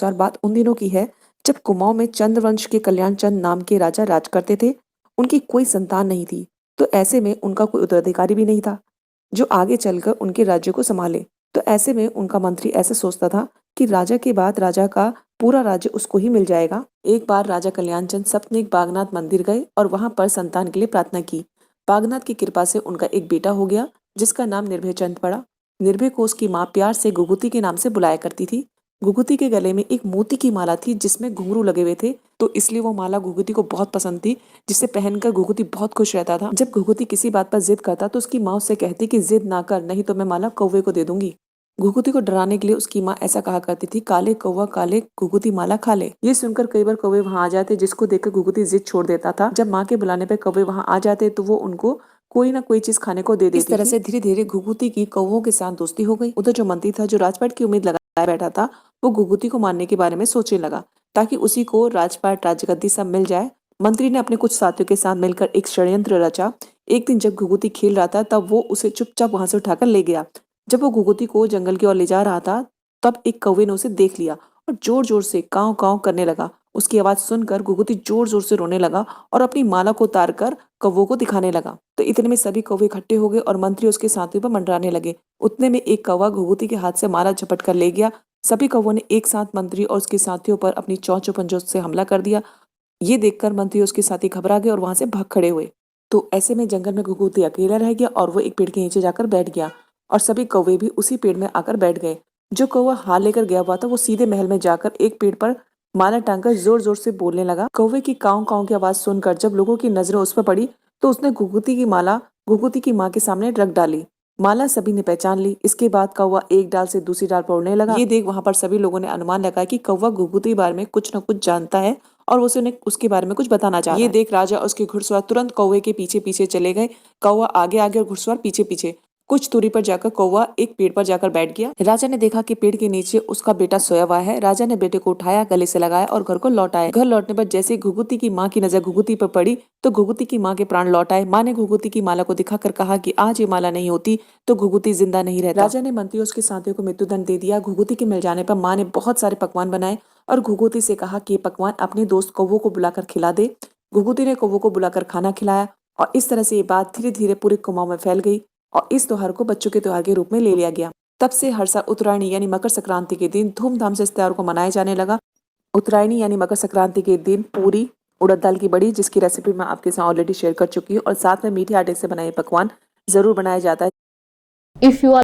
अनुसार बात उन दिनों की है जब कुमाऊं में चंद्रवंश के कल्याण चंद नाम के राजा राज करते थे। उनकी कोई संतान नहीं थी, तो ऐसे में उनका कोई उत्तराधिकारी भी नहीं था जो आगे चलकर उनके राज्य को संभाले। तो ऐसे में उनका मंत्री ऐसे सोचता था कि राजा के बाद राजा का पूरा राज्य उसको ही मिल जाएगा। एक बार राजा कल्याणचंद सपने बागनाथ मंदिर गए और वहां पर संतान के लिए प्रार्थना की। बागनाथ की कृपा से उनका एक बेटा हो गया जिसका नाम निर्भय चंद पड़ा। निर्भय को उसकी माँ प्यार से गुगुती के नाम से बुलाया करती थी। गुगुती के गले में एक मोती की माला थी जिसमें घुंघरू लगे हुए थे, तो इसलिए वो माला गुगुती को बहुत पसंद थी, जिसे पहनकर गुगुती बहुत खुश रहता था। जब गुगुती किसी बात पर जिद करता तो उसकी माँ उससे कहती कि जिद ना कर, नहीं तो मैं माला कौवे को दे दूंगी। घुघुती को डराने के लिए उसकी माँ ऐसा कहा करती थी, काले कौवा काले घुघुती माला खा ले। ये सुनकर कई बार कौवे वहां आ जाते, जिसको देखकर घुघुती जिद छोड़ देता था। जब माँ के बुलाने पर कौवे वहां आ जाते तो वो उनको कोई ना कोई चीज खाने को दे देती। इस तरह से धीरे धीरे घुघुती की कौवों के साथ दोस्ती हो गई। उधर जो मंत्री था, जो राजपाट की उम्मीद लगाए बैठा था, वो घुघुती को मारने के बारे में सोचने लगा ताकि उसी को राजपाट राजगद्दी सब मिल जाए। मंत्री ने अपने कुछ साथियों के साथ मिलकर एक षड्यंत्र रचा। एक दिन जब घुघुती खेल रहा था तब वो उसे चुपचाप वहां से उठाकर ले गया। जब वो घुघुती को जंगल की ओर ले जा रहा था तब एक कौवे ने उसे देख लिया और जोर जोर से काव काव करने लगा। उसकी आवाज सुनकर घुघुती जोर जोर से रोने लगा और अपनी माला को उतार कर कौवों को दिखाने लगा। तो इतने में सभी कौवे इकट्ठे हो गए और मंत्री उसके साथियों पर मंडराने लगे। उतने में एक कौवा घुघुती के हाथ से माला झपट कर ले गया। सभी कौवों ने एक साथ मंत्री और उसके साथियों पर अपनी चोंच और पंजों से हमला कर दिया। ये देखकर मंत्री और उसके साथी घबरा गए और वहां से भाग खड़े हुए। तो ऐसे में जंगल में घुघुती अकेला रह गया और वो एक पेड़ के नीचे जाकर बैठ गया और सभी कौवे भी उसी पेड़ में आकर बैठ गए। जो कौवा हार लेकर गया हुआ था वो सीधे महल में जाकर एक पेड़ पर माला टांगकर जोर जोर से बोलने लगा। कौवे की काव काव की आवाज सुनकर जब लोगों की नजरें उस पर पड़ी तो उसने घुघुती की माला घुघुती की माँ के सामने रख डाली। माला सभी ने पहचान ली। इसके बाद कौवा एक डाल से दूसरी डाल पर उड़ने लगा। ये देख वहां पर सभी लोगों ने अनुमान लगाया कि कौवा घुघुती के बारे में कुछ न कुछ जानता है और वो उन्हें उसके बारे में कुछ बताना चाहता है। ये देख राजा और उसके घुड़सवार तुरंत कौवे के पीछे पीछे चले गए। कौवा आगे आगे और घुड़सवार पीछे पीछे। कुछ दूरी पर जाकर कौवा एक पेड़ पर जाकर बैठ गया। राजा ने देखा कि पेड़ के नीचे उसका बेटा सोया हुआ है। राजा ने बेटे को उठाया, गले से लगाया और घर को लौट आया। घर लौटने पर जैसे ही घुघुती की माँ की नजर घुघुती पर पड़ी तो घुघुती की माँ के प्राण लौट आए। माँ ने घुघुती की माला को दिखाकर कहा कि आज ये माला नहीं होती तो घुघुती जिंदा नहीं रहता। राजा ने मंत्री और उसके साथियों को मृत्युदंड दे दिया। घुघुती के मिल जाने पर माँ ने बहुत सारे पकवान बनाए और घुघुती से कहा कि ये पकवान अपने दोस्त कौवों को बुलाकर खिला दे। घुघुती ने कौवों को बुलाकर खाना खिलाया और इस तरह से ये बात धीरे धीरे पूरे कुमाऊं में फैल गई और इस त्योहार को बच्चों के त्योहार के रूप में ले लिया गया। तब से हर साल उत्तरायणी यानी मकर संक्रांति के दिन धूमधाम से इस त्योहार को मनाया जाने लगा। उत्तरायणी यानी मकर संक्रांति के दिन पूरी, उड़द दाल की बड़ी, जिसकी रेसिपी मैं आपके साथ ऑलरेडी शेयर कर चुकी हूँ, और साथ में मीठे आटे से बनाए पकवान जरूर बनाया जाता है। If you are